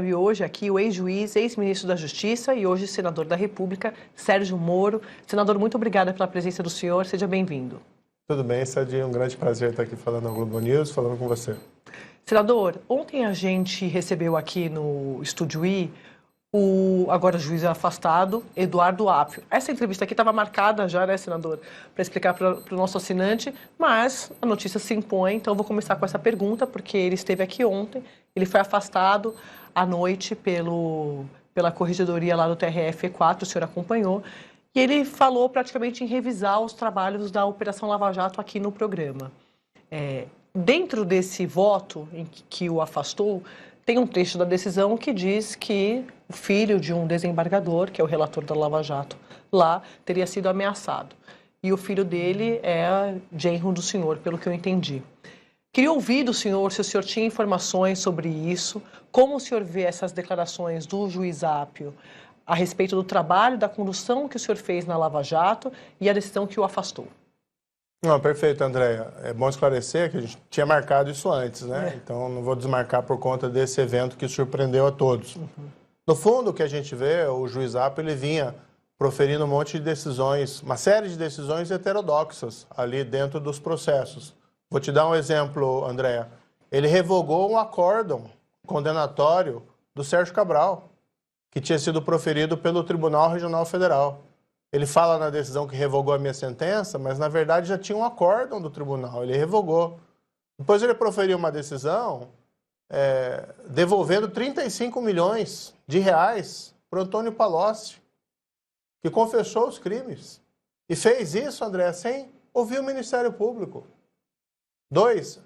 E hoje aqui o ex-juiz, ex-ministro da Justiça e hoje senador da República, Sérgio Moro. Senador, muito obrigada pela presença do senhor, seja bem-vindo. Tudo bem, Sadi, um grande prazer estar aqui falando no Globo News, falando com você. Senador, ontem a gente recebeu aqui no Estúdio I o agora juiz afastado, Eduardo Apio. Essa entrevista aqui estava marcada já, né, senador, para explicar para o nosso assinante, mas a notícia se impõe, então eu vou começar com essa pergunta, porque ele esteve aqui ontem, ele foi afastado à noite pela corregedoria lá do TRF-4, o senhor acompanhou, e ele falou praticamente em revisar os trabalhos da Operação Lava Jato aqui no programa. Dentro desse voto em que o afastou, tem um trecho da decisão que diz que o filho de um desembargador, que é o relator da Lava Jato lá, teria sido ameaçado. E o filho dele é genro do senhor, pelo que eu entendi. Queria ouvir do senhor se o senhor tinha informações sobre isso, como o senhor vê essas declarações do juiz Apio a respeito do trabalho, da condução que o senhor fez na Lava Jato e a decisão que o afastou. Não, perfeito, Andréia. É bom esclarecer que a gente tinha marcado isso antes, né? Então não vou desmarcar por conta desse evento que surpreendeu a todos. No fundo, o que a gente vê, o juiz Apio, ele vinha proferindo um monte de decisões, uma série de decisões heterodoxas ali dentro dos processos. Vou te dar um exemplo, Andréia. Ele revogou um acórdão condenatório do Sérgio Cabral, que tinha sido proferido pelo Tribunal Regional Federal. Ele fala na decisão que revogou a minha sentença, mas na verdade já tinha um acórdão do tribunal, ele revogou. Depois ele proferiu uma decisão devolvendo 35 milhões de reais para o Antônio Palocci, que confessou os crimes. E fez isso, André, sem ouvir o Ministério Público. 2,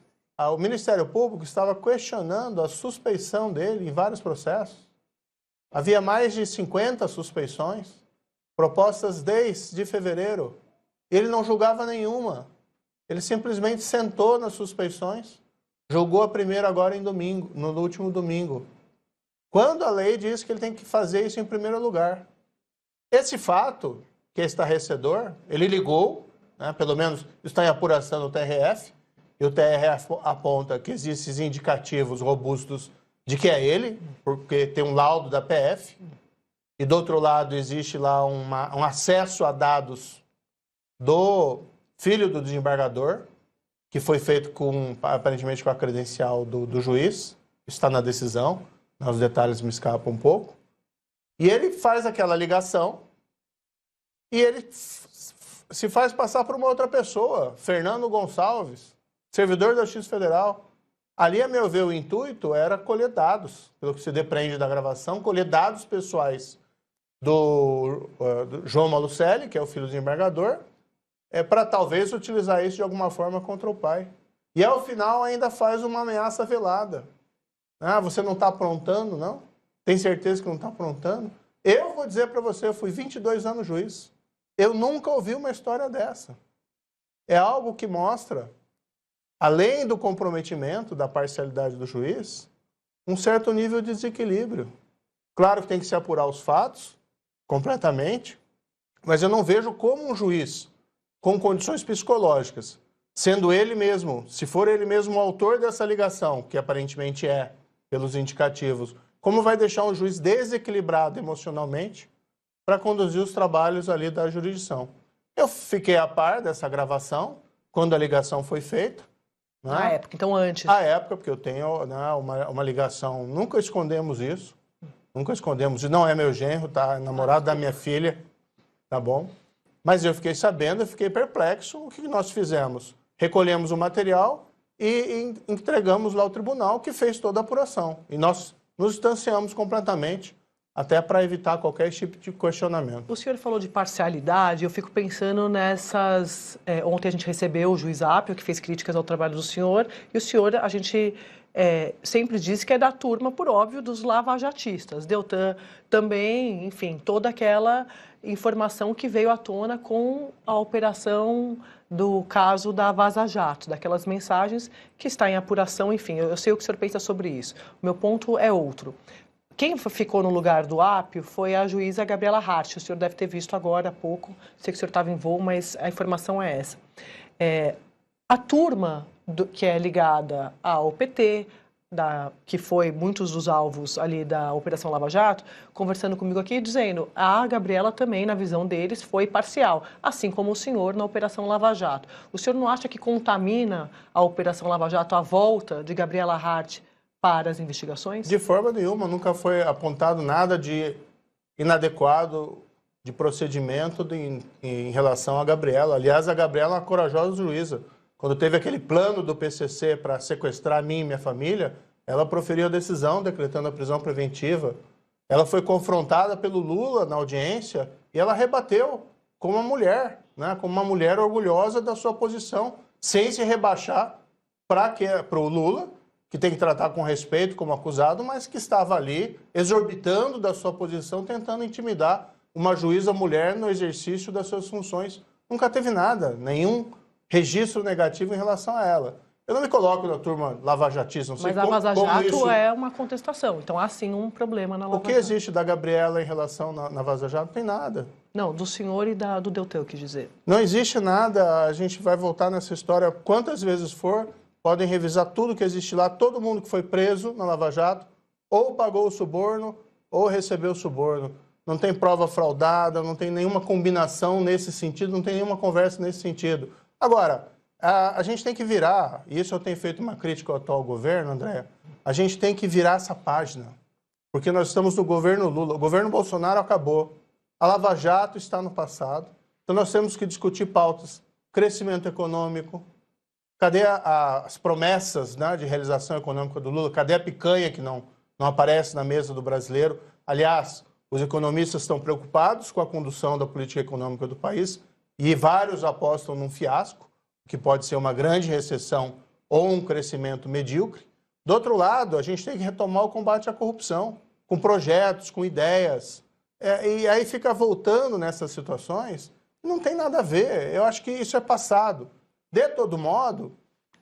o Ministério Público estava questionando a suspeição dele em vários processos. Havia mais de 50 suspeições propostas desde fevereiro. Ele não julgava nenhuma. Ele simplesmente sentou nas suspeições, julgou a primeira agora em domingo, no último domingo. Quando a lei diz que ele tem que fazer isso em primeiro lugar. Esse fato, que é estarrecedor, ele ligou, né, pelo menos está em apuração no TRF, e o TRF aponta que existem indicativos robustos de que é ele, porque tem um laudo da PF, e do outro lado existe lá um acesso a dados do filho do desembargador, que foi feito aparentemente com a credencial do juiz, está na decisão, os detalhes me escapam um pouco, e ele faz aquela ligação e ele se faz passar por uma outra pessoa, Fernando Gonçalves, servidor da Justiça Federal. Ali, a meu ver, o intuito era colher dados, pelo que se depreende da gravação, colher dados pessoais do João Malucelli, que é o filho do desembargador, para talvez utilizar isso de alguma forma contra o pai. E ao final ainda faz uma ameaça velada. Ah, você não está aprontando, não? Tem certeza que não está aprontando? Eu vou dizer para você, eu fui 22 anos juiz. Eu nunca ouvi uma história dessa. É algo que mostra, além do comprometimento da parcialidade do juiz, um certo nível de desequilíbrio. Claro que tem que se apurar os fatos, completamente, mas eu não vejo como um juiz com condições psicológicas, sendo ele mesmo, se for ele mesmo o autor dessa ligação, que aparentemente é, pelos indicativos, como vai deixar um juiz desequilibrado emocionalmente para conduzir os trabalhos ali da jurisdição. Eu fiquei a par dessa gravação, quando a ligação foi feita. Né? Na época, então antes. À época, porque eu tenho, né, uma ligação, nunca escondemos isso. Nunca escondemos. Não é meu genro, tá? Namorado da minha filha, tá bom? Mas eu fiquei sabendo, eu fiquei perplexo. O que nós fizemos? Recolhemos o material e entregamos lá ao tribunal, que fez toda a apuração. E nós nos distanciamos completamente, até para evitar qualquer tipo de questionamento. O senhor falou de parcialidade, eu fico pensando nessas... ontem a gente recebeu o juiz Apio, que fez críticas ao trabalho do senhor, e o senhor, a gente... sempre disse que é da turma, por óbvio, dos lavajatistas. Deltan também, enfim, toda aquela informação que veio à tona com a operação do caso da Vaza Jato, daquelas mensagens que está em apuração, enfim, eu sei o que o senhor pensa sobre isso. O meu ponto é outro. Quem ficou no lugar do Apio foi a juíza Gabriela Hart. O senhor deve ter visto agora há pouco, sei que o senhor estava em voo, mas a informação é essa. A turma que é ligada ao PT, que foi muitos dos alvos ali da Operação Lava Jato, conversando comigo aqui, dizendo a Gabriela também, na visão deles, foi parcial, assim como o senhor na Operação Lava Jato. O senhor não acha que contamina a Operação Lava Jato a volta de Gabriela Hart para as investigações? De forma nenhuma, nunca foi apontado nada de inadequado de procedimento em relação a Gabriela. Aliás, a Gabriela é uma corajosa juíza. Quando teve aquele plano do PCC para sequestrar mim e minha família, ela proferiu a decisão decretando a prisão preventiva. Ela foi confrontada pelo Lula na audiência e ela rebateu como uma mulher, né? Como uma mulher orgulhosa da sua posição, sem se rebaixar para o Lula, que tem que tratar com respeito como acusado, mas que estava ali exorbitando da sua posição, tentando intimidar uma juíza mulher no exercício das suas funções. Nunca teve nada, nenhum registro negativo em relação a ela. Eu não me coloco na turma lavajatista, não sei como isso... Mas a Vaza Jato é uma contestação, então há sim um problema na Lava Jato. O que existe da Gabriela em relação na Vaza Jato? Não tem nada. Não, do senhor e do Deltan, quis dizer. Não existe nada, a gente vai voltar nessa história quantas vezes for, podem revisar tudo que existe lá, todo mundo que foi preso na Lava Jato, ou pagou o suborno, ou recebeu o suborno. Não tem prova fraudada, não tem nenhuma combinação nesse sentido, não tem nenhuma conversa nesse sentido. Agora, a gente tem que virar, e isso eu tenho feito uma crítica ao atual governo, André, a gente tem que virar essa página, porque nós estamos no governo Lula, o governo Bolsonaro acabou, a Lava Jato está no passado, então nós temos que discutir pautas, crescimento econômico, cadê as promessas, né, de realização econômica do Lula, cadê a picanha que não aparece na mesa do brasileiro? Aliás, os economistas estão preocupados com a condução da política econômica do país, e vários apostam num fiasco, que pode ser uma grande recessão ou um crescimento medíocre. Do outro lado, a gente tem que retomar o combate à corrupção, com projetos, com ideias. E aí fica voltando nessas situações, não tem nada a ver. Eu acho que isso é passado. De todo modo,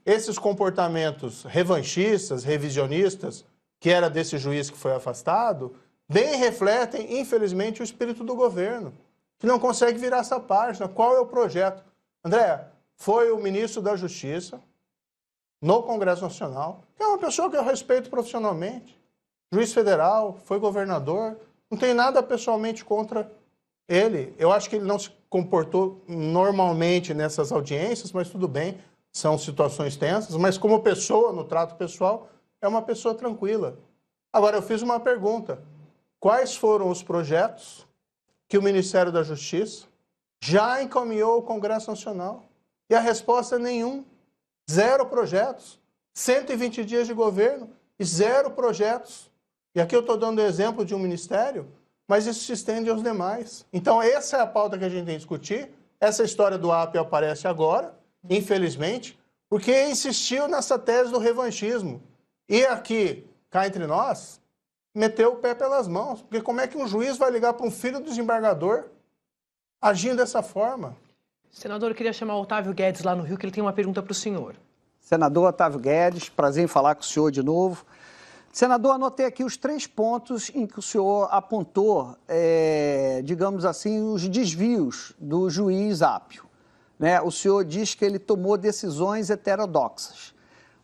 esses comportamentos revanchistas, revisionistas, que era desse juiz que foi afastado, bem refletem, infelizmente, o espírito do governo, que não consegue virar essa página. Qual é o projeto? André, foi o ministro da Justiça, no Congresso Nacional, que é uma pessoa que eu respeito profissionalmente, juiz federal, foi governador, não tem nada pessoalmente contra ele. Eu acho que ele não se comportou normalmente nessas audiências, mas tudo bem, são situações tensas, mas como pessoa, no trato pessoal, é uma pessoa tranquila. Agora, eu fiz uma pergunta. Quais foram os projetos que o Ministério da Justiça já encaminhou ao Congresso Nacional? E a resposta é nenhum. 0 projetos. 120 dias de governo e 0 projetos. E aqui eu estou dando exemplo de um ministério, mas isso se estende aos demais. Então, essa é a pauta que a gente tem que discutir. Essa história do Apio aparece agora, infelizmente, porque insistiu nessa tese do revanchismo. E aqui, cá entre nós, meteu o pé pelas mãos. Porque como é que um juiz vai ligar para um filho do desembargador agindo dessa forma? Senador, eu queria chamar o Otávio Guedes lá no Rio, que ele tem uma pergunta para o senhor. Senador Otávio Guedes, prazer em falar com o senhor de novo. Senador, anotei aqui os 3 pontos em que o senhor apontou, digamos assim, os desvios do juiz Apio. Né? O senhor diz que ele tomou decisões heterodoxas.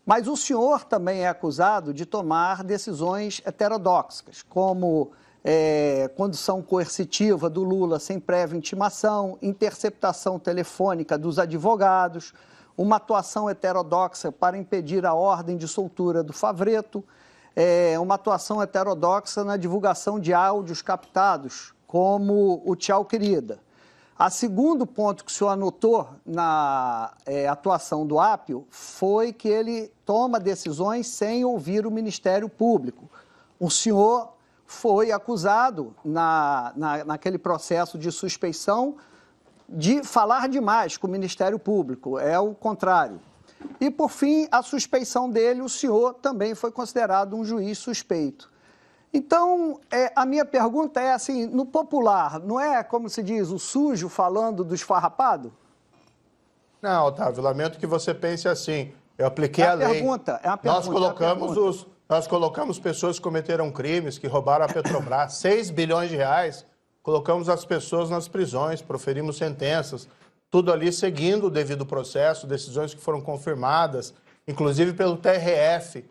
Mas o senhor também é acusado de tomar decisões heterodoxas, como condução coercitiva do Lula sem prévia intimação, interceptação telefônica dos advogados, uma atuação heterodoxa para impedir a ordem de soltura do Favretto, uma atuação heterodoxa na divulgação de áudios captados, como o Tchau Querida. O segundo ponto que o senhor anotou na atuação do Apio foi que ele toma decisões sem ouvir o Ministério Público. O senhor foi acusado naquele processo de suspeição de falar demais com o Ministério Público, é o contrário. E, por fim, a suspeição dele, o senhor também foi considerado um juiz suspeito. Então, a minha pergunta é assim, no popular, não é, como se diz, o sujo falando do esfarrapado? Não, Otávio, lamento que você pense assim. Eu apliquei a lei. É uma pergunta. Nós colocamos pessoas que cometeram crimes, que roubaram a Petrobras, 6 bilhões de reais, colocamos as pessoas nas prisões, proferimos sentenças, tudo ali seguindo o devido processo, decisões que foram confirmadas, inclusive pelo TRF.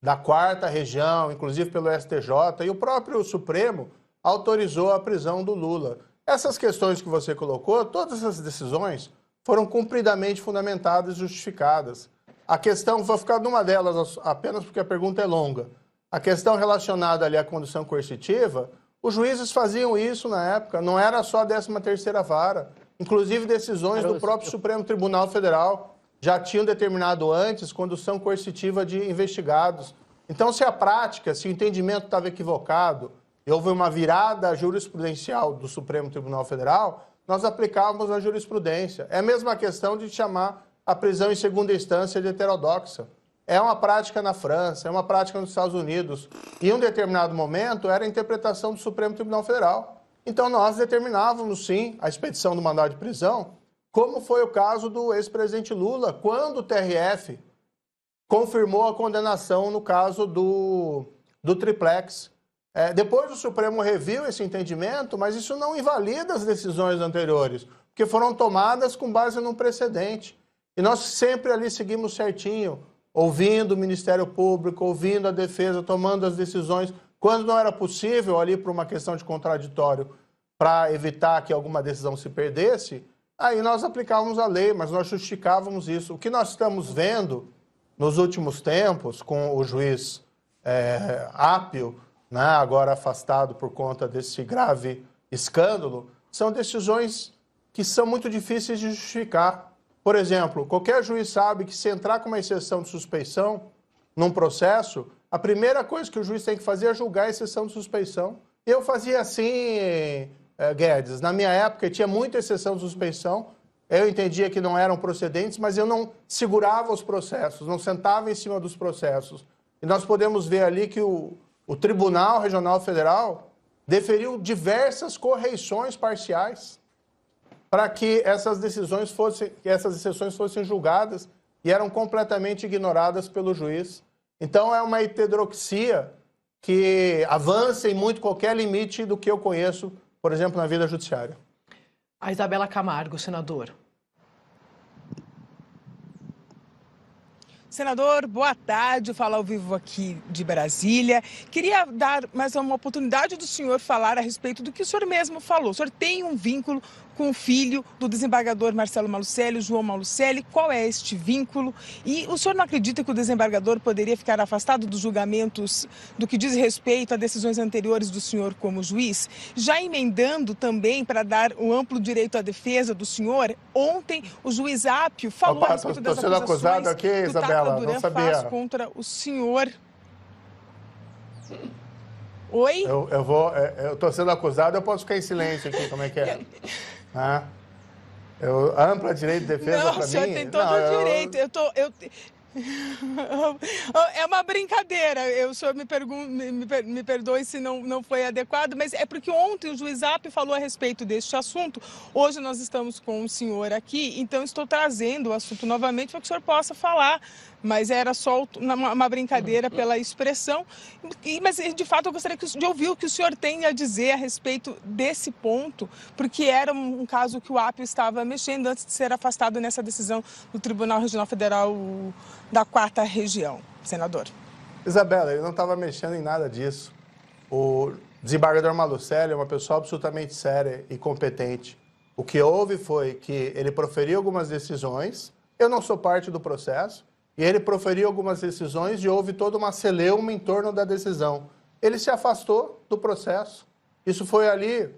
da 4ª região, inclusive pelo STJ, e o próprio Supremo autorizou a prisão do Lula. Essas questões que você colocou, todas essas decisões foram cumpridamente fundamentadas e justificadas. A questão, vou ficar numa delas apenas porque a pergunta é longa. A questão relacionada ali à condução coercitiva, os juízes faziam isso na época, não era só a 13ª Vara. Inclusive decisões do próprio Supremo Tribunal Federal já tinham determinado antes condução coercitiva de investigados. Então, se a prática, se o entendimento estava equivocado e houve uma virada jurisprudencial do Supremo Tribunal Federal, nós aplicávamos a jurisprudência. É a mesma questão de chamar a prisão em segunda instância de heterodoxa. É uma prática na França, é uma prática nos Estados Unidos. E em um determinado momento era a interpretação do Supremo Tribunal Federal. Então nós determinávamos, sim, a expedição do mandado de prisão, como foi o caso do ex-presidente Lula, quando o TRF confirmou a condenação no caso do triplex. Depois o Supremo reviu esse entendimento, mas isso não invalida as decisões anteriores, porque foram tomadas com base num precedente. E nós sempre ali seguimos certinho, ouvindo o Ministério Público, ouvindo a defesa, tomando as decisões, quando não era possível ali por uma questão de contraditório, para evitar que alguma decisão se perdesse, aí nós aplicávamos a lei, mas nós justificávamos isso. O que nós estamos vendo nos últimos tempos, com o juiz Apio, né, agora afastado por conta desse grave escândalo, são decisões que são muito difíceis de justificar. Por exemplo, qualquer juiz sabe que se entrar com uma exceção de suspeição num processo, a primeira coisa que o juiz tem que fazer é julgar a exceção de suspeição. Eu fazia assim, Guedes, na minha época tinha muita exceção de suspeição, eu entendia que não eram procedentes, mas eu não segurava os processos, não sentava em cima dos processos. E nós podemos ver ali que o Tribunal Regional Federal deferiu diversas correições parciais para que essas exceções fossem julgadas e eram completamente ignoradas pelo juiz. Então é uma heterodoxia que avança em muito qualquer limite do que eu conheço, por exemplo, na vida judiciária. A Isabela Camargo, senador. Senador, boa tarde. Fala ao vivo aqui de Brasília. Queria dar mais uma oportunidade do senhor falar a respeito do que o senhor mesmo falou. O senhor tem um vínculo com o filho do desembargador Marcelo Malucelli, João Malucelli. Qual é este vínculo? E o senhor não acredita que o desembargador poderia ficar afastado dos julgamentos do que diz respeito a decisões anteriores do senhor como juiz? Já emendando também para dar um amplo direito à defesa do senhor, ontem o juiz Apio falou a respeito das acusações aqui, que o Isabela, Tacla Duran não sabia. faz contra o senhor. Oi? Eu estou sendo acusado, eu posso ficar em silêncio aqui, como é que é? Ampla direito de defesa para mim? Não, o senhor tem todo o direito. É uma brincadeira. O senhor me perdoe se não foi adequado, mas é porque ontem o juiz Apio falou a respeito deste assunto. Hoje nós estamos com o senhor aqui, então estou trazendo o assunto novamente para que o senhor possa falar. Mas era só uma brincadeira pela expressão. Mas, de fato, eu gostaria de ouvir o que o senhor tem a dizer a respeito desse ponto, porque era um caso que o Apio estava mexendo antes de ser afastado nessa decisão do Tribunal Regional Federal da 4ª Região. Senador. Isabela, ele não estava mexendo em nada disso. O desembargador Malucelli é uma pessoa absolutamente séria e competente. O que houve foi que ele proferiu algumas decisões, eu não sou parte do processo, e ele proferiu algumas decisões e houve toda uma celeuma em torno da decisão. Ele se afastou do processo. Isso foi ali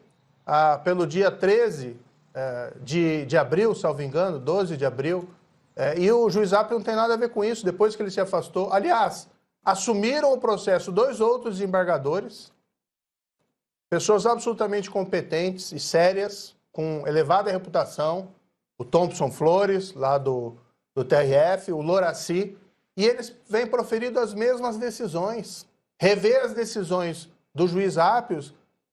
pelo dia 13 de abril, salvo engano, 12 de abril. E o juiz Apio não tem nada a ver com isso, depois que ele se afastou. Aliás, assumiram o processo 2 outros desembargadores, pessoas absolutamente competentes e sérias, com elevada reputação, o Thompson Flores, lá do TRF, o Loraci, e eles vêm proferindo as mesmas decisões. Rever as decisões do juiz Apio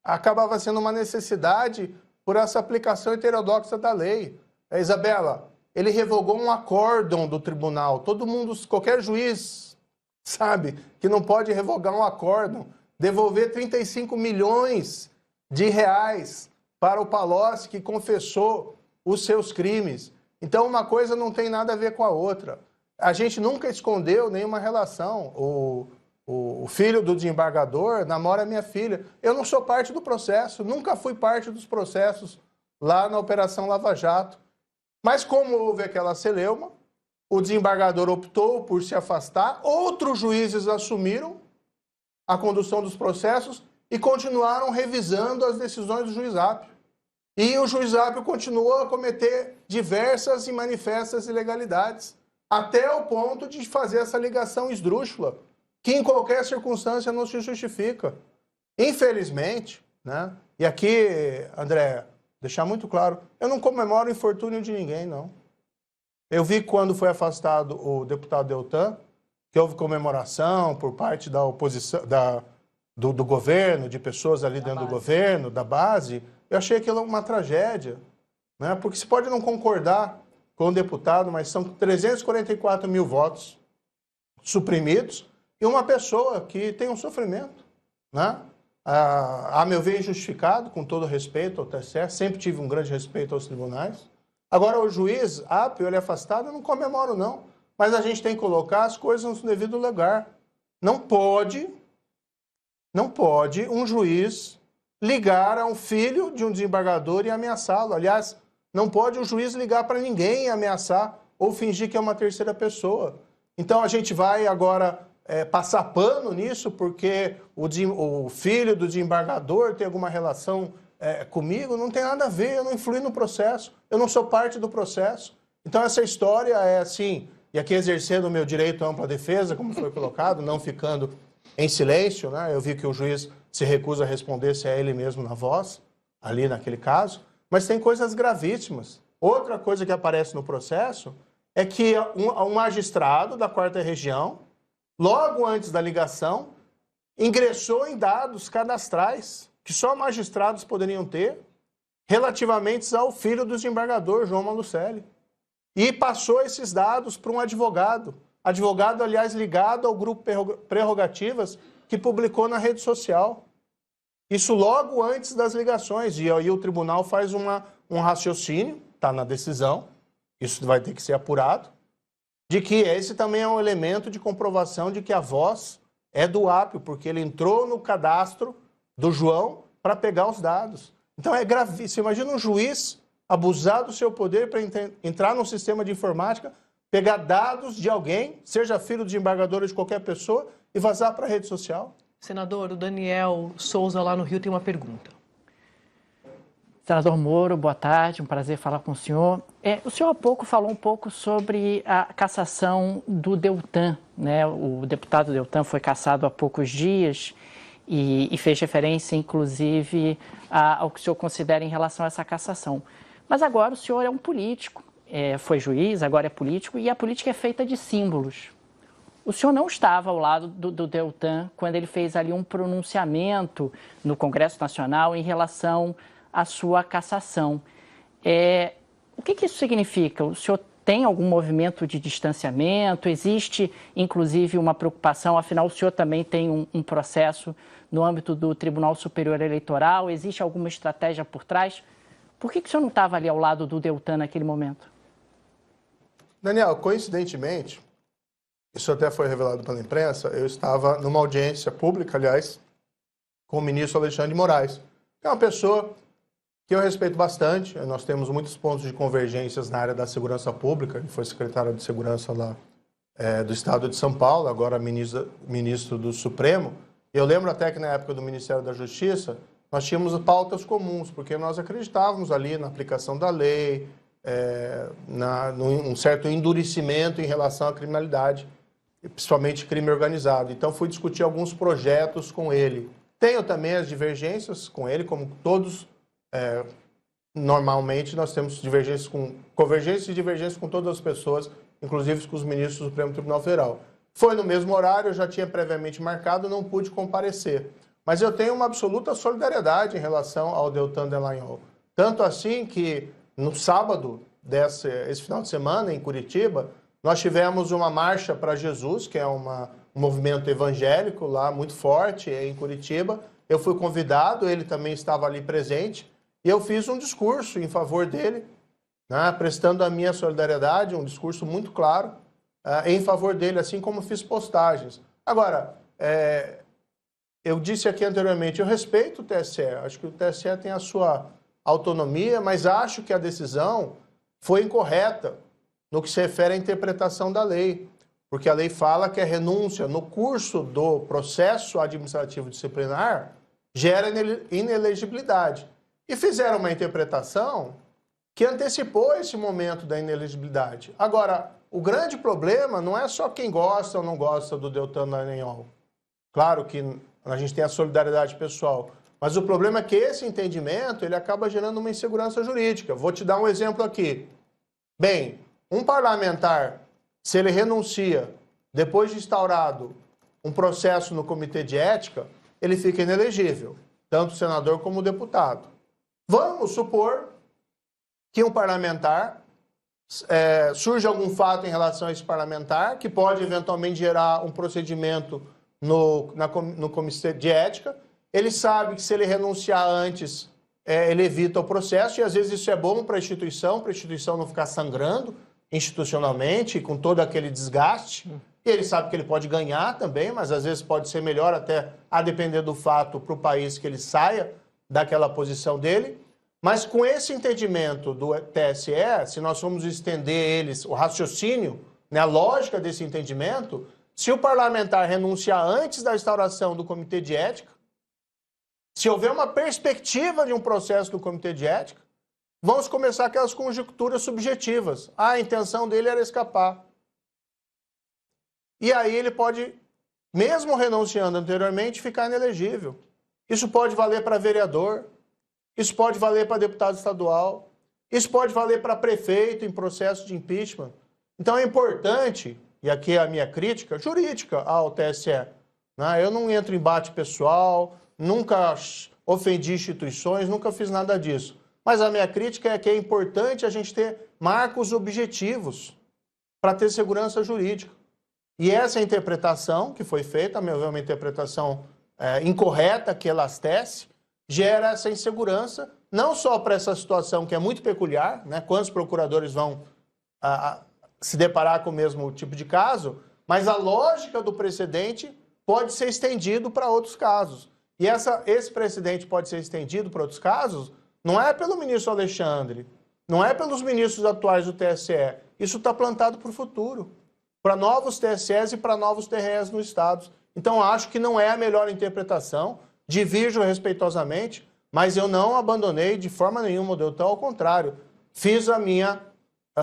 acabava sendo uma necessidade por essa aplicação heterodoxa da lei. Isabela, ele revogou um acórdão do tribunal. Todo mundo, qualquer juiz sabe que não pode revogar um acórdão, devolver 35 milhões de reais para o Palocci, que confessou os seus crimes. Então, uma coisa não tem nada a ver com a outra. A gente nunca escondeu nenhuma relação. o filho do desembargador namora minha filha. Eu não sou parte do processo, nunca fui parte dos processos lá na Operação Lava Jato. Mas como houve aquela celeuma, o desembargador optou por se afastar, outros juízes assumiram a condução dos processos e continuaram revisando as decisões do juiz Apio. E o juiz Apio continuou a cometer diversas e manifestas ilegalidades, até o ponto de fazer essa ligação esdrúxula, que em qualquer circunstância não se justifica. Infelizmente, né? E aqui, André, deixar muito claro, eu não comemoro o infortúnio de ninguém, não. Eu vi quando foi afastado o deputado Deltan, que houve comemoração por parte da oposição, do governo, de pessoas ali dentro do governo, da base. Eu achei aquilo uma tragédia, né? Porque se pode não concordar com o deputado, mas são 344 mil votos suprimidos e uma pessoa que tem um sofrimento, né? A meu ver, injustificado, com todo respeito ao TSE, sempre tive um grande respeito aos tribunais. Agora, o juiz Apio, ele é afastado, eu não comemoro, não. Mas a gente tem que colocar as coisas no devido lugar. Não pode um juiz ligar a um filho de um desembargador e ameaçá-lo. Aliás, não pode o juiz ligar para ninguém e ameaçar ou fingir que é uma terceira pessoa. Então, a gente vai agora passar pano nisso porque o filho do desembargador tem alguma relação comigo? Não tem nada a ver, eu não influí no processo, eu não sou parte do processo. Então, essa história é assim, e aqui exercendo o meu direito à ampla defesa, como foi colocado, não ficando em silêncio, né? Eu vi que o juiz se recusa a responder se é ele mesmo na voz, ali naquele caso, mas tem coisas gravíssimas. Outra coisa que aparece no processo é que um magistrado da 4ª Região, logo antes da ligação, ingressou em dados cadastrais que só magistrados poderiam ter, relativamente ao filho do desembargador, João Malucelli. E passou esses dados para um advogado. Advogado, aliás, ligado ao grupo Prerrogativas, que publicou na rede social. Isso logo antes das ligações. E aí o tribunal faz um raciocínio, está na decisão, isso vai ter que ser apurado, de que esse também é um elemento de comprovação de que a voz é do Apio, porque ele entrou no cadastro do João para pegar os dados. Então é gravíssimo. Imagina um juiz abusar do seu poder para entrar num sistema de informática, pegar dados de alguém, seja filho de desembargador ou de qualquer pessoa, e vazar para a rede social. Senador, o Daniel Souza, lá no Rio, tem uma pergunta. Senador Moro, boa tarde, um prazer falar com o senhor. O senhor há pouco falou um pouco sobre a cassação do Deltan, né? O deputado Deltan foi cassado há poucos dias e fez referência, inclusive, ao que o senhor considera em relação a essa cassação. Mas agora o senhor é um político, foi juiz, agora é político, e a política é feita de símbolos. O senhor não estava ao lado do Deltan quando ele fez ali um pronunciamento no Congresso Nacional em relação à sua cassação. O que isso significa? O senhor tem algum movimento de distanciamento? Existe, inclusive, uma preocupação? Afinal, o senhor também tem um processo no âmbito do Tribunal Superior Eleitoral? Existe alguma estratégia por trás? Por que o senhor não estava ali ao lado do Deltan naquele momento? Daniel, coincidentemente, isso até foi revelado pela imprensa, eu estava numa audiência pública, aliás, com o ministro Alexandre de Moraes, que é uma pessoa que eu respeito bastante. Nós temos muitos pontos de convergências na área da segurança pública. Ele foi secretário de segurança lá do estado de São Paulo, agora ministro do Supremo. Eu lembro até que na época do Ministério da Justiça, nós tínhamos pautas comuns, porque nós acreditávamos ali na aplicação da lei, num certo endurecimento em relação à criminalidade, principalmente crime organizado. Então, fui discutir alguns projetos com ele. Tenho também as divergências com ele, como todos, normalmente, nós temos convergências e divergências com todas as pessoas, inclusive com os ministros do Supremo Tribunal Federal. Foi no mesmo horário, eu já tinha previamente marcado, não pude comparecer. Mas eu tenho uma absoluta solidariedade em relação ao Deltan Dallagnol. Tanto assim que, no sábado, esse final de semana, em Curitiba, nós tivemos uma marcha para Jesus, que é um movimento evangélico lá muito forte em Curitiba. Eu fui convidado, ele também estava ali presente, e eu fiz um discurso em favor dele, né, prestando a minha solidariedade, um discurso muito claro em favor dele, assim como fiz postagens. Agora, eu disse aqui anteriormente, eu respeito o TSE, acho que o TSE tem a sua autonomia, mas acho que a decisão foi incorreta no que se refere à interpretação da lei, porque a lei fala que a renúncia no curso do processo administrativo disciplinar gera inelegibilidade. E fizeram uma interpretação que antecipou esse momento da inelegibilidade. Agora, o grande problema não é só quem gosta ou não gosta do Deltan Dallagnol. Claro que a gente tem a solidariedade pessoal, mas o problema é que esse entendimento ele acaba gerando uma insegurança jurídica. Vou te dar um exemplo aqui. Bem, um parlamentar, se ele renuncia depois de instaurado um processo no Comitê de Ética, ele fica inelegível, tanto o senador como o deputado. Vamos supor que um parlamentar, surge algum fato em relação a esse parlamentar, que pode eventualmente gerar um procedimento no Comitê de Ética. Ele sabe que se ele renunciar antes, ele evita o processo, e às vezes isso é bom para a instituição não ficar sangrando institucionalmente, com todo aquele desgaste. E ele sabe que ele pode ganhar também, mas às vezes pode ser melhor até, a depender do fato, para o país que ele saia daquela posição dele. Mas com esse entendimento do TSE, se nós formos estender o raciocínio, né, a lógica desse entendimento, se o parlamentar renunciar antes da instauração do Comitê de Ética, se houver uma perspectiva de um processo do Comitê de Ética, vamos começar aquelas conjecturas subjetivas. A intenção dele era escapar. E aí ele pode, mesmo renunciando anteriormente, ficar inelegível. Isso pode valer para vereador, isso pode valer para deputado estadual, isso pode valer para prefeito em processo de impeachment. Então é importante, e aqui é a minha crítica jurídica ao TSE, né? Eu não entro em embate pessoal, nunca ofendi instituições, nunca fiz nada disso. Mas a minha crítica é que é importante a gente ter marcos objetivos para ter segurança jurídica. E essa interpretação que foi feita, a meu ver, é uma interpretação incorreta, que elastece, gera essa insegurança, não só para essa situação que é muito peculiar, né? Quantos procuradores vão se deparar com o mesmo tipo de caso, mas a lógica do precedente pode ser estendido para outros casos. E esse precedente pode ser estendido para outros casos, não é pelo ministro Alexandre, não é pelos ministros atuais do TSE, isso está plantado para o futuro, para novos TSEs e para novos TREs no Estado. Então, acho que não é a melhor interpretação, divirjo respeitosamente, mas eu não abandonei de forma nenhuma o Deltan, ao contrário, fiz a minha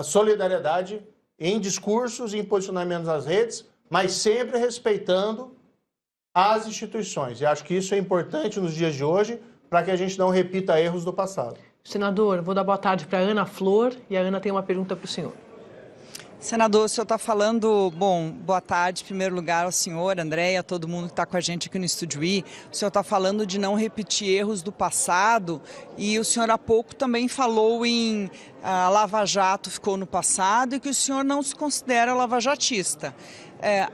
solidariedade em discursos e em posicionamentos nas redes, mas sempre respeitando as instituições. E acho que isso é importante nos dias de hoje, para que a gente não repita erros do passado. Senador, vou dar boa tarde para a Ana Flor, e a Ana tem uma pergunta para o senhor. Senador, o senhor está falando, boa tarde, em primeiro lugar ao senhor, Andréia, todo mundo que está com a gente aqui no Estúdio I. O senhor está falando de não repetir erros do passado e o senhor há pouco também falou em a Lava Jato ficou no passado e que o senhor não se considera lavajatista.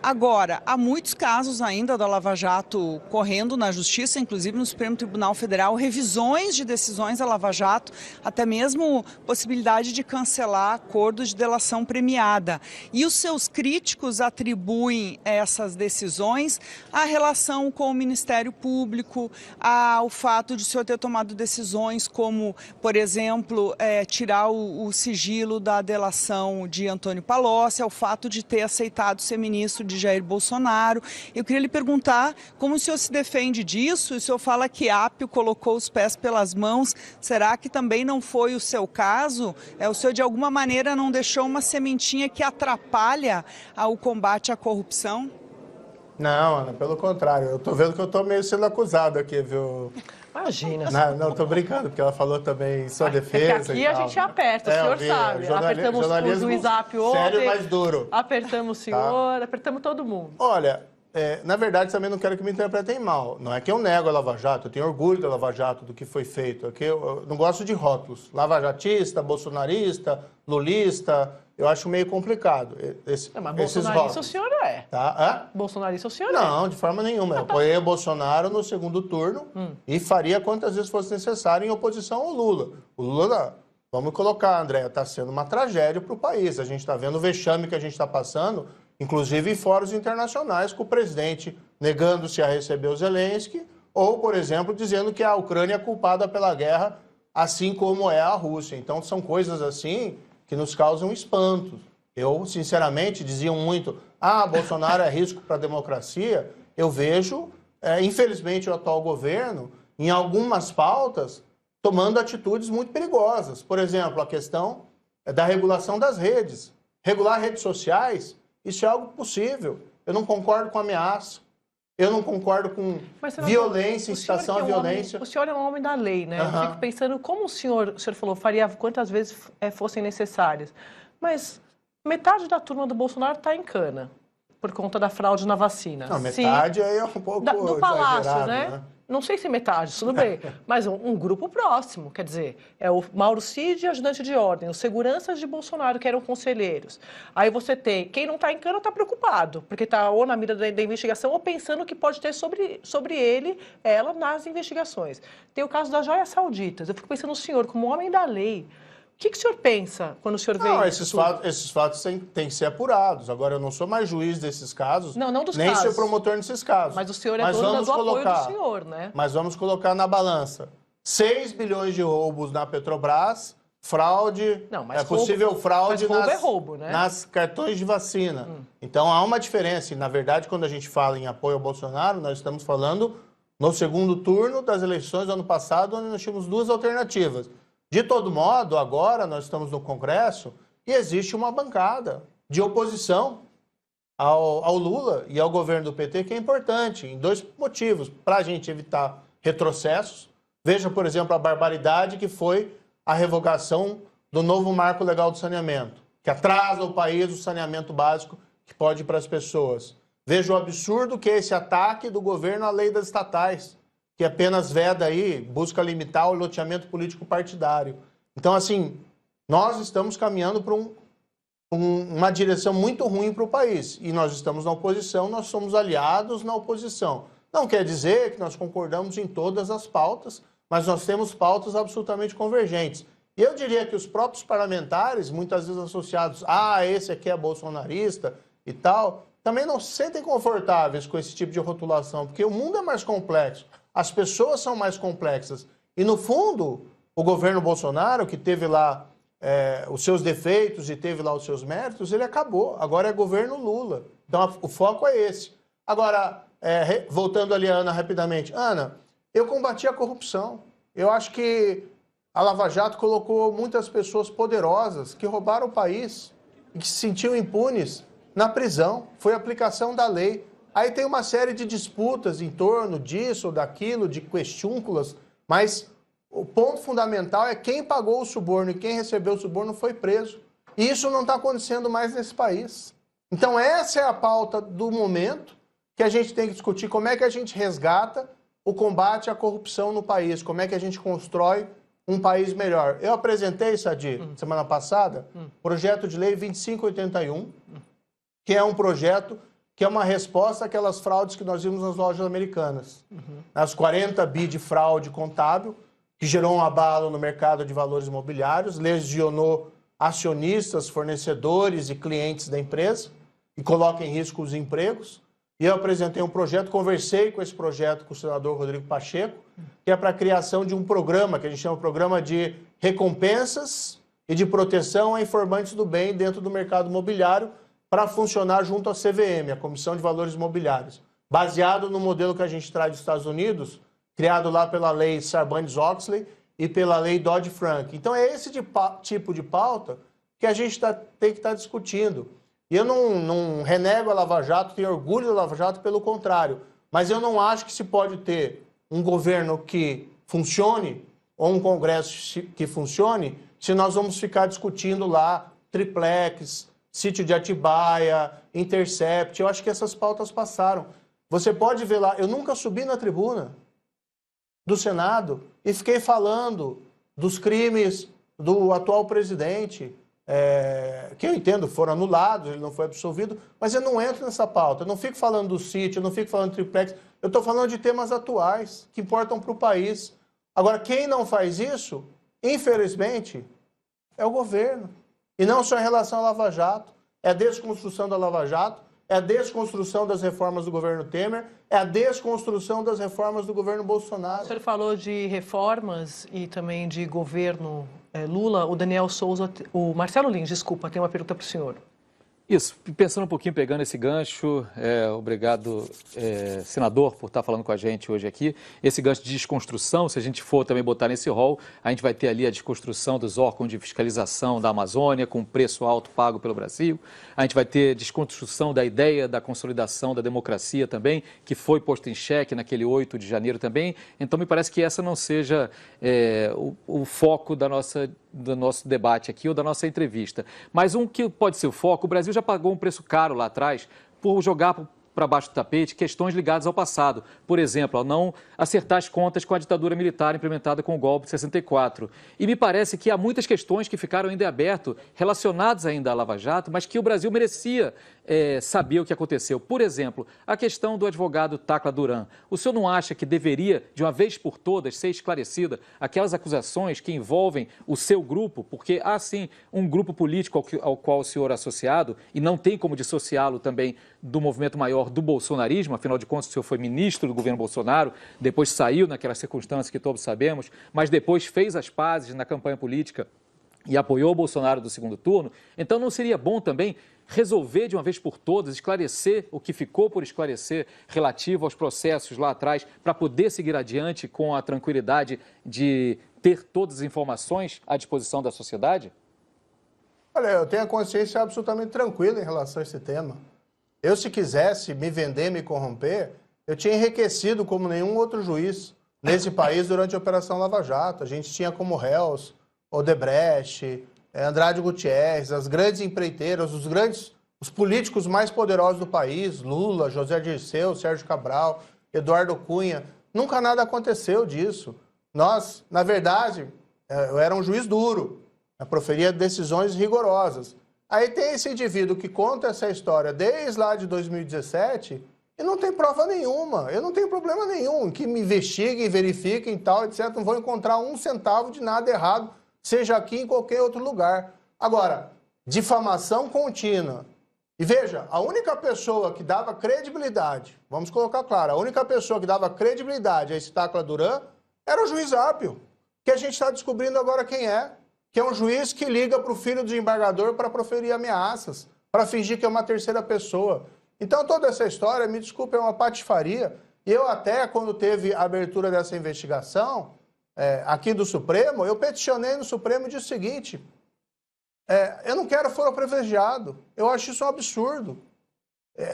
Agora, há muitos casos ainda da Lava Jato correndo na Justiça, inclusive no Supremo Tribunal Federal, revisões de decisões da Lava Jato, até mesmo possibilidade de cancelar acordos de delação premiada. E os seus críticos atribuem essas decisões à relação com o Ministério Público, ao fato de o senhor ter tomado decisões como, por exemplo, tirar o sigilo da delação de Antônio Palocci, ao fato de ter aceitado ser ministro de Jair Bolsonaro. Eu queria lhe perguntar como o senhor se defende disso. O senhor fala que Apio colocou os pés pelas mãos. Será que também não foi o seu caso? O senhor, de alguma maneira, não deixou uma sementinha que atrapalha o combate à corrupção? Não, Ana, pelo contrário. Eu estou vendo que eu estou meio sendo acusado aqui, viu? Imagina. Não, estou brincando, porque ela falou também em sua defesa. Aqui a gente aperta, o senhor sabe. Apertamos o juiz Apio ontem. Sério, mas duro. Apertamos o senhor, tá. Apertamos todo mundo. Olha, na verdade também não quero que me interpretem mal. Não é que eu nego a Lava Jato, eu tenho orgulho da Lava Jato, do que foi feito. Aqui eu não gosto de rótulos. Lavajatista, bolsonarista, lulista, eu acho meio complicado. Mas bolsonarista o senhor é. Tá? Bolsonarista o senhor Não, de forma nenhuma. Eu apoiei o Bolsonaro no segundo turno e faria quantas vezes fosse necessário em oposição ao Lula. O Lula, vamos colocar, Andréia, está sendo uma tragédia para o país. A gente está vendo o vexame que a gente está passando inclusive em fóruns internacionais, com o presidente negando-se a receber o Zelensky, ou, por exemplo, dizendo que a Ucrânia é culpada pela guerra, assim como é a Rússia. Então, são coisas assim que nos causam espanto. Eu, sinceramente, diziam muito, Bolsonaro é risco para a democracia. Eu vejo, infelizmente, o atual governo, em algumas pautas, tomando atitudes muito perigosas. Por exemplo, a questão da regulação das redes. Regular redes sociais, isso é algo possível. Eu não concordo com ameaça. Eu não concordo com violência, incitação à violência. O senhor é um homem da lei, né? Eu fico pensando como o senhor falou, faria quantas vezes fossem necessárias. Mas metade da turma do Bolsonaro está em cana, por conta da fraude na vacina. Não, metade aí é um pouco do Palácio, exagerado, né? Não sei se metade, tudo bem, mas um grupo próximo, quer dizer, é o Mauro Cid, ajudante de ordem, os seguranças de Bolsonaro, que eram conselheiros. Aí você tem, quem não está em cana está preocupado, porque está ou na mira da investigação ou pensando que pode ter sobre ele, ela, nas investigações. Tem o caso das joias sauditas. Eu fico pensando no senhor, como homem da lei, o que o senhor pensa quando o senhor vê isso? Esses fatos têm que ser apurados. Agora, eu não sou mais juiz desses casos, não dos nem casos. ser promotor nesses casos. Mas o senhor é dono do apoio do senhor, né? Mas vamos colocar na balança. 6 bilhões de roubos na Petrobras, fraude, possível fraude nas cartões de vacina. Então, há uma diferença. E, na verdade, quando a gente fala em apoio ao Bolsonaro, nós estamos falando no segundo turno das eleições do ano passado, onde nós tínhamos duas alternativas. De todo modo, agora nós estamos no Congresso e existe uma bancada de oposição ao Lula e ao governo do PT, que é importante, em dois motivos. Para a gente evitar retrocessos. Veja, por exemplo, a barbaridade que foi a revogação do novo marco legal do saneamento, que atrasa o país o saneamento básico que pode ir para as pessoas. Veja o absurdo que é esse ataque do governo à lei das estatais, que apenas veda aí, busca limitar o loteamento político partidário. Então, assim, nós estamos caminhando para uma direção muito ruim para o país. E nós estamos na oposição, nós somos aliados na oposição. Não quer dizer que nós concordamos em todas as pautas, mas nós temos pautas absolutamente convergentes. E eu diria que os próprios parlamentares, muitas vezes associados, esse aqui é bolsonarista e tal, também não se sentem confortáveis com esse tipo de rotulação, porque o mundo é mais complexo. As pessoas são mais complexas. E, no fundo, o governo Bolsonaro, que teve lá os seus defeitos e teve lá os seus méritos, ele acabou. Agora é governo Lula. Então, o foco é esse. Agora, voltando ali, Ana, rapidamente. Ana, eu combati a corrupção. Eu acho que a Lava Jato colocou muitas pessoas poderosas que roubaram o país e que se sentiam impunes na prisão. Foi a aplicação da lei. Aí tem uma série de disputas em torno disso ou daquilo, de questiúnculas, mas o ponto fundamental é quem pagou o suborno e quem recebeu o suborno foi preso. E isso não está acontecendo mais nesse país. Então essa é a pauta do momento que a gente tem que discutir, como é que a gente resgata o combate à corrupção no país, como é que a gente constrói um país melhor. Eu apresentei, Sadi, semana passada, projeto de lei 2581, que é um projeto que é uma resposta àquelas fraudes que nós vimos nas lojas americanas. As 40 bi de fraude contábil, que gerou um abalo no mercado de valores imobiliários, lesionou acionistas, fornecedores e clientes da empresa e coloca em risco os empregos. E eu apresentei um projeto, conversei com esse projeto com o senador Rodrigo Pacheco, que é para a criação de um programa, que a gente chama de Programa de Recompensas e de Proteção a Informantes do Bem dentro do mercado imobiliário, para funcionar junto à CVM, a Comissão de Valores Imobiliários, baseado no modelo que a gente traz dos Estados Unidos, criado lá pela lei Sarbanes-Oxley e pela lei Dodd-Frank. Então é esse tipo de pauta que a gente tem que estar discutindo. E eu não renego a Lava Jato, tenho orgulho da Lava Jato, pelo contrário. Mas eu não acho que se pode ter um governo que funcione ou um Congresso que funcione se nós vamos ficar discutindo lá triplex, Sítio de Atibaia, Intercept. Eu acho que essas pautas passaram. Você pode ver lá, eu nunca subi na tribuna do Senado e fiquei falando dos crimes do atual presidente, que eu entendo foram anulados, ele não foi absolvido, mas eu não entro nessa pauta. Eu não fico falando do sítio, eu não fico falando do triplex, eu estou falando de temas atuais que importam para o país. Agora, quem não faz isso, infelizmente, é o governo. E não só em relação à Lava Jato, é a desconstrução da Lava Jato, é a desconstrução das reformas do governo Temer, é a desconstrução das reformas do governo Bolsonaro. O senhor falou de reformas e também de governo Lula. O Daniel Souza, o Marcelo Lins, desculpa, tem uma pergunta para o senhor. Isso, pensando um pouquinho, pegando esse gancho, obrigado, senador, por estar falando com a gente hoje aqui. Esse gancho de desconstrução, se a gente for também botar nesse rol, a gente vai ter ali a desconstrução dos órgãos de fiscalização da Amazônia, com preço alto pago pelo Brasil. A gente vai ter desconstrução da ideia da consolidação da democracia também, que foi posto em xeque naquele 8 de janeiro também. Então, me parece que essa não seja o foco do nosso debate aqui ou da nossa entrevista. Mas um que pode ser o foco, o Brasil já pagou um preço caro lá atrás por jogar para baixo do tapete questões ligadas ao passado. Por exemplo, ao não acertar as contas com a ditadura militar implementada com o golpe de 64. E me parece que há muitas questões que ficaram ainda abertas, relacionadas ainda à Lava Jato, mas que o Brasil merecia saber o que aconteceu. Por exemplo, a questão do advogado Tacla Duran. O senhor não acha que deveria, de uma vez por todas, ser esclarecida aquelas acusações que envolvem o seu grupo? Porque há, sim, um grupo político ao qual o senhor é associado e não tem como dissociá-lo também do movimento maior do bolsonarismo. Afinal de contas, o senhor foi ministro do governo Bolsonaro, depois saiu naquelas circunstâncias que todos sabemos, mas depois fez as pazes na campanha política e apoiou o Bolsonaro do segundo turno. Então, não seria bom também resolver de uma vez por todas, esclarecer o que ficou por esclarecer relativo aos processos lá atrás, para poder seguir adiante com a tranquilidade de ter todas as informações à disposição da sociedade? Olha, eu tenho a consciência absolutamente tranquila em relação a esse tema. Eu, se quisesse me vender, me corromper, eu tinha enriquecido como nenhum outro juiz nesse país durante a Operação Lava Jato. A gente tinha como réus Odebrecht, Andrade Gutierrez, as grandes empreiteiras, os políticos mais poderosos do país, Lula, José Dirceu, Sérgio Cabral, Eduardo Cunha. Nunca nada aconteceu disso. Nós, na verdade, eu era um juiz duro, eu proferia decisões rigorosas. Aí tem esse indivíduo que conta essa história desde lá de 2017 e não tem prova nenhuma. Eu não tenho problema nenhum em que me investiguem, verifiquem e tal, etc. Não vou encontrar um centavo de nada errado, seja aqui em qualquer outro lugar. Agora, difamação contínua. E veja, a única pessoa que dava credibilidade, vamos colocar claro, a única pessoa que dava credibilidade a esse Tacla Duran era o juiz Apio, que a gente está descobrindo agora quem é, que é um juiz que liga para o filho do desembargador para proferir ameaças, para fingir que é uma terceira pessoa. Então, toda essa história, me desculpe, é uma patifaria. E eu até, quando teve a abertura dessa investigação, aqui do Supremo, eu peticionei no Supremo e disse o seguinte, eu não quero foro privilegiado, eu acho isso um absurdo.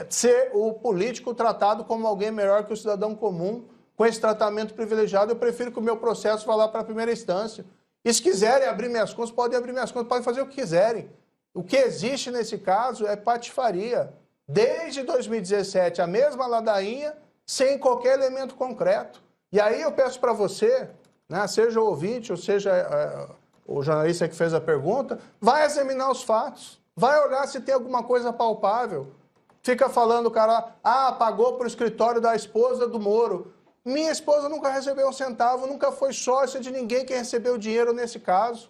Ser o político tratado como alguém melhor que o cidadão comum, com esse tratamento privilegiado, eu prefiro que o meu processo vá lá para a primeira instância. E se quiserem abrir minhas contas, podem abrir minhas contas, podem fazer o que quiserem. O que existe nesse caso é patifaria. Desde 2017, a mesma ladainha, sem qualquer elemento concreto. E aí eu peço para você, né, seja o ouvinte, ou seja o jornalista que fez a pergunta, vai examinar os fatos, vai olhar se tem alguma coisa palpável. Fica falando o cara, pagou para o escritório da esposa do Moro. Minha esposa nunca recebeu um centavo, nunca foi sócia de ninguém que recebeu dinheiro nesse caso.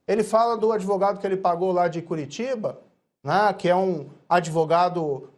Ele fala do advogado que ele pagou lá de Curitiba, né, que é um advogado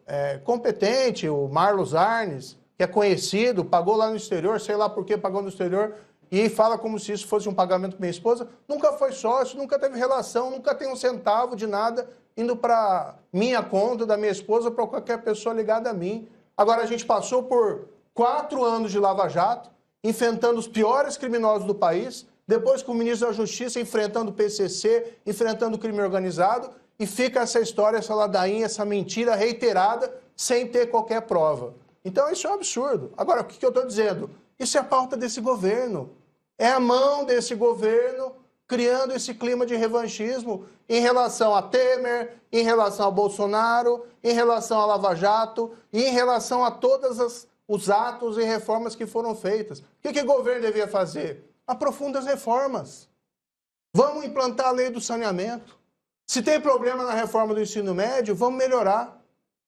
competente, o Marlos Arnes, que é conhecido, pagou lá no exterior, sei lá por que pagou no exterior, e fala como se isso fosse um pagamento para minha esposa. Nunca foi sócio, nunca teve relação, nunca tem um centavo de nada indo para minha conta, da minha esposa, para qualquer pessoa ligada a mim. Agora, a gente passou por 4 anos de Lava Jato, enfrentando os piores criminosos do país, depois com o ministro da Justiça enfrentando o PCC, enfrentando o crime organizado, e fica essa história, essa ladainha, essa mentira reiterada, sem ter qualquer prova. Então, isso é um absurdo. Agora, o que eu estou dizendo? Isso é a pauta desse governo. É a mão desse governo criando esse clima de revanchismo em relação a Temer, em relação a Bolsonaro, em relação a Lava Jato e em relação a todos os atos e reformas que foram feitas. O que o governo devia fazer? Aprofunda as reformas. Vamos implantar a lei do saneamento. Se tem problema na reforma do ensino médio, vamos melhorar.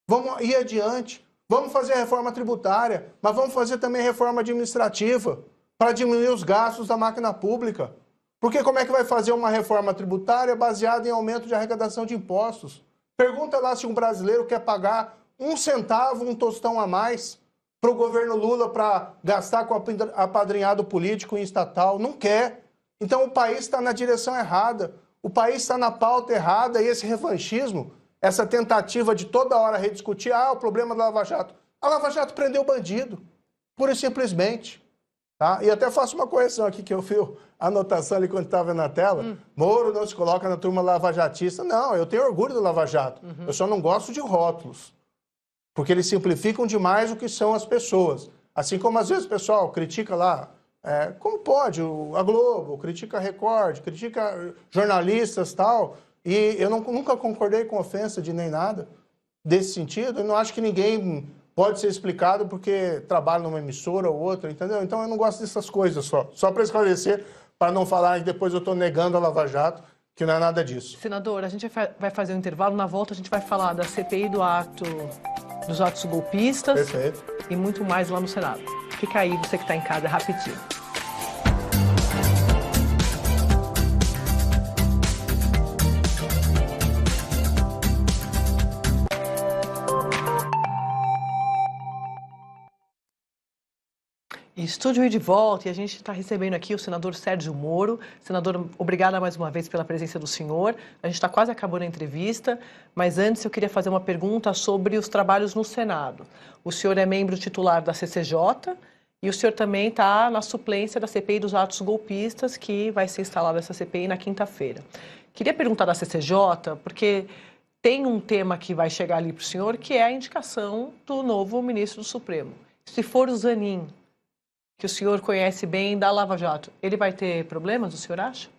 Vamos ir adiante. Vamos fazer a reforma tributária, mas vamos fazer também a reforma administrativa para diminuir os gastos da máquina pública. Porque como é que vai fazer uma reforma tributária baseada em aumento de arrecadação de impostos? Pergunta lá se um brasileiro quer pagar um centavo, um tostão a mais para o governo Lula para gastar com apadrinhado político e estatal. Não quer. Então o país está na direção errada, o país está na pauta errada e esse revanchismo, essa tentativa de toda hora rediscutir, o problema da Lava Jato. A Lava Jato prendeu o bandido, pura e simplesmente. Tá? E até faço uma correção aqui, que eu vi a anotação ali quando estava na tela. Moro não se coloca na turma lavajatista. Não, eu tenho orgulho do Lava Jato. Eu só não gosto de rótulos. Porque eles simplificam demais o que são as pessoas. Assim como às vezes o pessoal critica lá, como pode, a Globo, critica a Record, critica jornalistas e tal. E eu nunca concordei com ofensa de nem nada desse sentido. Eu não acho que ninguém pode ser explicado porque trabalha numa emissora ou outra, entendeu? Então eu não gosto dessas coisas só. Só para esclarecer, para não falar que depois eu estou negando a Lava Jato, que não é nada disso. Senador, a gente vai fazer um intervalo. Na volta a gente vai falar da CPI dos atos golpistas. Perfeito. E muito mais lá no Senado. Fica aí, você que está em casa, rapidinho. Estúdio de volta e a gente está recebendo aqui o senador Sérgio Moro. Senador, obrigada mais uma vez pela presença do senhor. A gente está quase acabando a entrevista, mas antes eu queria fazer uma pergunta sobre os trabalhos no Senado. O senhor é membro titular da CCJ e o senhor também está na suplência da CPI dos atos golpistas, que vai ser instalada essa CPI na quinta-feira. Queria perguntar da CCJ, porque tem um tema que vai chegar ali para o senhor, que é a indicação do novo ministro do Supremo. Se for o Zanin, que o senhor conhece bem da Lava Jato, ele vai ter problemas, o senhor acha?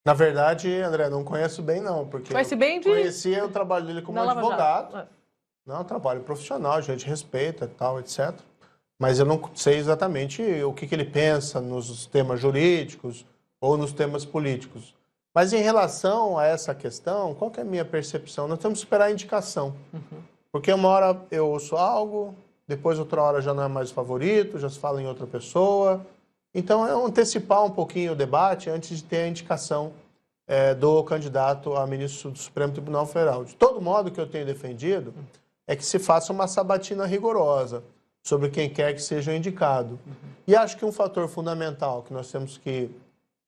Na verdade, André, não conheço bem não, porque conhece bem de... conhecia o trabalho dele como advogado. Não, um trabalho profissional, a gente respeita, tal, etc. Mas eu não sei exatamente o que ele pensa nos temas jurídicos ou nos temas políticos. Mas em relação a essa questão, qual que é a minha percepção? Nós temos que esperar a indicação. Porque uma hora eu ouço algo, depois outra hora já não é mais o favorito, já se fala em outra pessoa. Então é antecipar um pouquinho o debate antes de ter a indicação do candidato a ministro do Supremo Tribunal Federal. De todo modo, o que eu tenho defendido é que se faça uma sabatina rigorosa sobre quem quer que seja indicado. E acho que um fator fundamental que nós temos que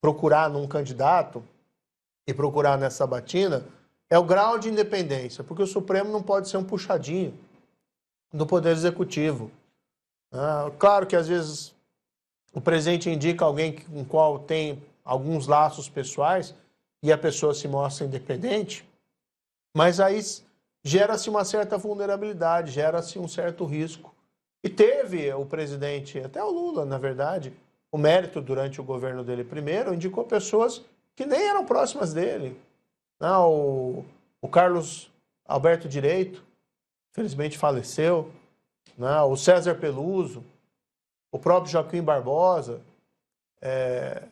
procurar num candidato e procurar nessa sabatina é o grau de independência, porque o Supremo não pode ser um puxadinho do Poder Executivo. Claro que às vezes o presidente indica alguém com o qual tem alguns laços pessoais e a pessoa se mostra independente, mas aí gera-se uma certa vulnerabilidade, gera-se um certo risco. E teve o presidente, até o Lula, na verdade, o mérito durante o governo dele primeiro, indicou pessoas que nem eram próximas dele. O Carlos Alberto Direito, infelizmente faleceu, o César Peluso, o próprio Joaquim Barbosa.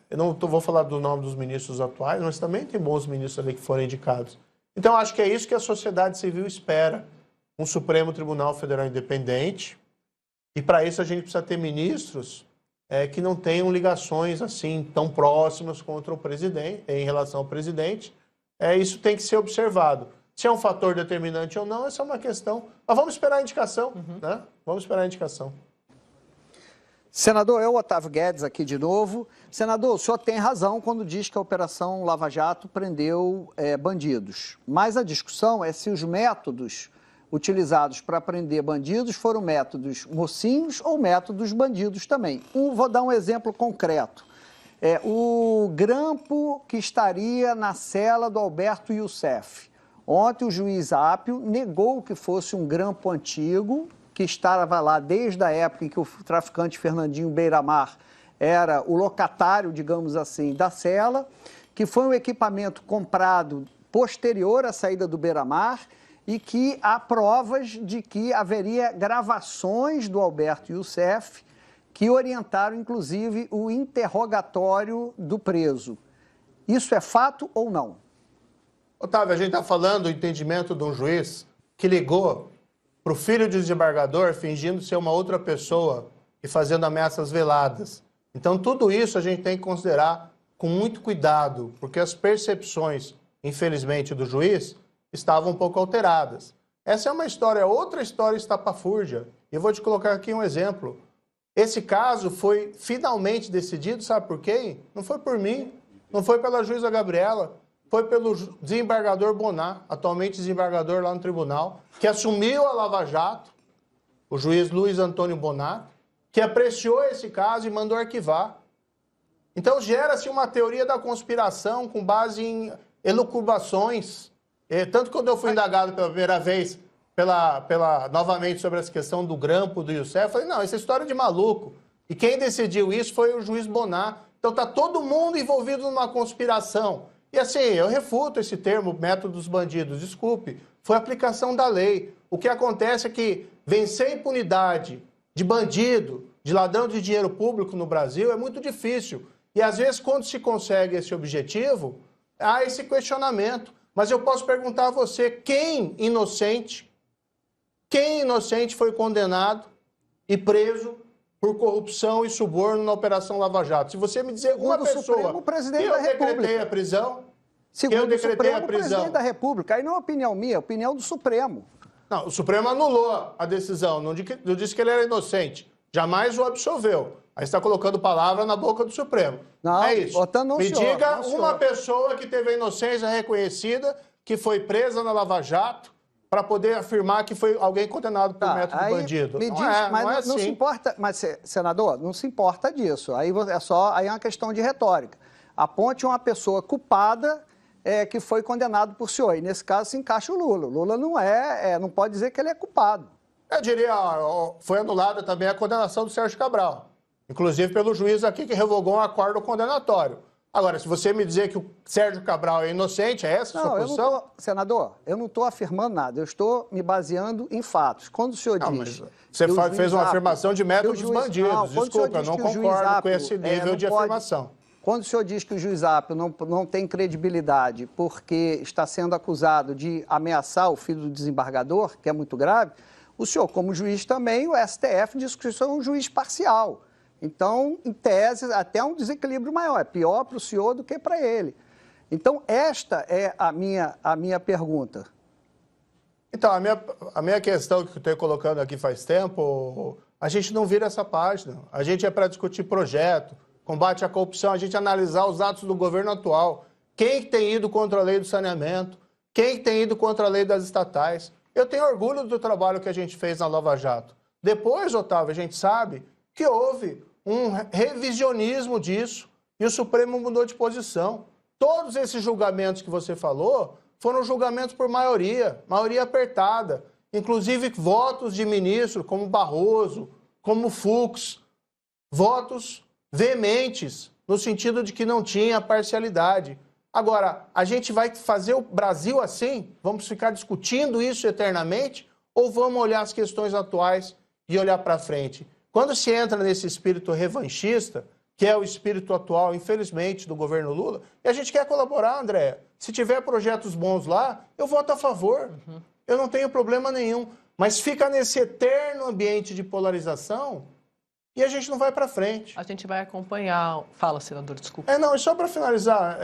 Eu não vou falar do nome dos ministros atuais, mas também tem bons ministros ali que foram indicados. Então, acho que é isso que a sociedade civil espera, um Supremo Tribunal Federal independente, e para isso a gente precisa ter ministros que não tenham ligações assim tão próximas contra o presidente, em relação ao presidente. Isso tem que ser observado. Se é um fator determinante ou não, essa é uma questão. Mas vamos esperar a indicação, né? Vamos esperar a indicação. Senador, eu, Otávio Guedes, aqui de novo. Senador, o senhor tem razão quando diz que a Operação Lava Jato prendeu bandidos. Mas a discussão é se os métodos utilizados para prender bandidos foram métodos mocinhos ou métodos bandidos também. Vou dar um exemplo concreto. O grampo que estaria na cela do Alberto Youssef. Ontem o juiz Apio negou que fosse um grampo antigo, que estava lá desde a época em que o traficante Fernandinho Beiramar era o locatário, digamos assim, da cela, que foi um equipamento comprado posterior à saída do Beiramar e que há provas de que haveria gravações do Alberto Youssef que orientaram, inclusive, o interrogatório do preso. Isso é fato ou não? Otávio, a gente está falando do entendimento de um juiz que ligou para o filho do desembargador fingindo ser uma outra pessoa e fazendo ameaças veladas. Então, tudo isso a gente tem que considerar com muito cuidado, porque as percepções, infelizmente, do juiz estavam um pouco alteradas. Essa é uma história, outra história estapafúrdia. Eu vou te colocar aqui um exemplo. Esse caso foi finalmente decidido, sabe por quem? Não foi por mim, não foi pela juíza Gabriela, foi pelo desembargador Bonar, atualmente desembargador lá no tribunal, que assumiu a Lava Jato, o juiz Luiz Antônio Bonar, que apreciou esse caso e mandou arquivar. Então gera-se uma teoria da conspiração com base em elucubrações. Tanto que quando eu fui indagado pela primeira vez, novamente sobre essa questão do grampo do Youssef, eu falei, não, essa história é de maluco. E quem decidiu isso foi o juiz Bonar. Então está todo mundo envolvido numa conspiração. E assim, eu refuto esse termo, método dos bandidos, desculpe, foi aplicação da lei. O que acontece é que vencer a impunidade de bandido, de ladrão de dinheiro público no Brasil é muito difícil. E às vezes, quando se consegue esse objetivo, há esse questionamento. Mas eu posso perguntar a você, quem inocente foi condenado e preso por corrupção e suborno na Operação Lava Jato? Se você me dizer uma pessoa que eu decretei a prisão, Segundo o Supremo, presidente da República. Aí não é opinião minha, é opinião do Supremo. Não, o Supremo anulou a decisão, não disse que ele era inocente. Jamais o absolveu. Aí está colocando palavra na boca do Supremo. Não, é isso. Me senhor, diga não, uma pessoa que teve a inocência reconhecida, que foi presa na Lava Jato, para poder afirmar que foi alguém condenado por método bandido. Me diz, mas não se importa, mas, senador, não se importa disso. Aí é uma questão de retórica. Aponte uma pessoa culpada que foi condenado por senhor. E nesse caso se encaixa o Lula. O Lula não pode dizer que ele é culpado. Eu diria, foi anulada também a condenação do Sérgio Cabral. Inclusive pelo juiz aqui que revogou um acordo condenatório. Agora, se você me dizer que o Sérgio Cabral é inocente, é essa a sua posição? Senador, eu não estou afirmando nada, eu estou me baseando em fatos. Quando o senhor diz... Você fez uma afirmação de método dos bandidos. Desculpa, eu não concordo com esse nível de afirmação. Quando o senhor diz que o juiz Apio não tem credibilidade porque está sendo acusado de ameaçar o filho do desembargador, que é muito grave, o senhor, como juiz também, o STF diz que o senhor é um juiz parcial. Então, em tese, até um desequilíbrio maior. É pior para o senhor do que para ele. Então, esta é a minha pergunta. Então, a minha questão que eu estou colocando aqui faz tempo, a gente não vira essa página. A gente é para discutir projeto, combate à corrupção, a gente analisar os atos do governo atual. Quem tem ido contra a lei do saneamento? Quem tem ido contra a lei das estatais? Eu tenho orgulho do trabalho que a gente fez na Lava Jato. Depois, Otávio, a gente sabe que houve um revisionismo disso e o Supremo mudou de posição. Todos esses julgamentos que você falou foram julgamentos por maioria apertada, inclusive votos de ministros como Barroso, como Fux, votos veementes no sentido de que não tinha parcialidade. Agora, a gente vai fazer o Brasil assim? Vamos ficar discutindo isso eternamente? Ou vamos olhar as questões atuais e olhar para frente? Quando se entra nesse espírito revanchista, que é o espírito atual, infelizmente, do governo Lula, e a gente quer colaborar, André. Se tiver projetos bons lá, eu voto a favor. Eu não tenho problema nenhum. Mas fica nesse eterno ambiente de polarização e a gente não vai para frente. A gente vai acompanhar... Fala, senador, desculpa. E só para finalizar,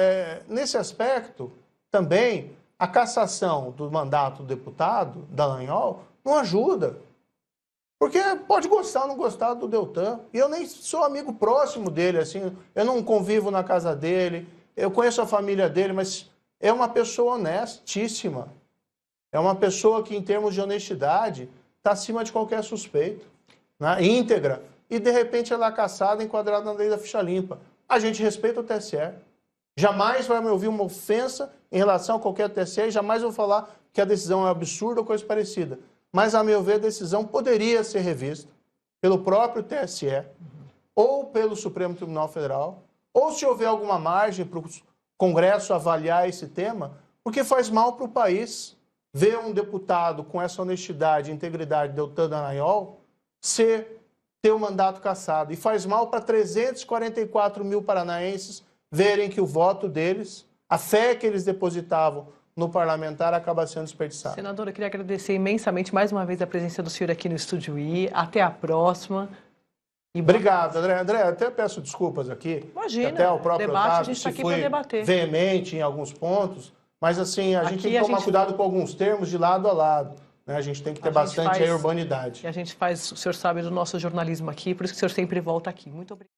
nesse aspecto, também, a cassação do mandato do deputado, Dallagnol, não ajuda. Porque pode gostar ou não gostar do Deltan. E eu nem sou amigo próximo dele, assim. Eu não convivo na casa dele. Eu conheço a família dele, mas é uma pessoa honestíssima. É uma pessoa que, em termos de honestidade, está acima de qualquer suspeito. Né? Íntegra. E, de repente, ela é cassada, enquadrada na lei da ficha limpa. A gente respeita o TSE. Jamais vai me ouvir uma ofensa em relação a qualquer TSE e jamais vou falar que a decisão é absurda ou coisa parecida. Mas, a meu ver, a decisão poderia ser revista pelo próprio TSE ou pelo Supremo Tribunal Federal, ou se houver alguma margem para o Congresso avaliar esse tema, porque faz mal para o país ver um deputado com essa honestidade e integridade, Deltan Dallagnol, ter o mandato cassado. E faz mal para 344 mil paranaenses verem que o voto deles, a fé que eles depositavam no parlamentar acaba sendo desperdiçado. Senador, eu queria agradecer imensamente mais uma vez a presença do senhor aqui no Estúdio I. Até a próxima. Obrigado, André. André, até peço desculpas aqui. Imagina, até o próprio debate, Otávio, a gente está aqui foi para debater. Veemente em alguns pontos, mas assim, a gente tem que tomar cuidado com alguns termos de lado a lado. né? A gente tem que ter bastante urbanidade. E a gente faz, o senhor sabe, do nosso jornalismo aqui, por isso que o senhor sempre volta aqui. Muito obrigado.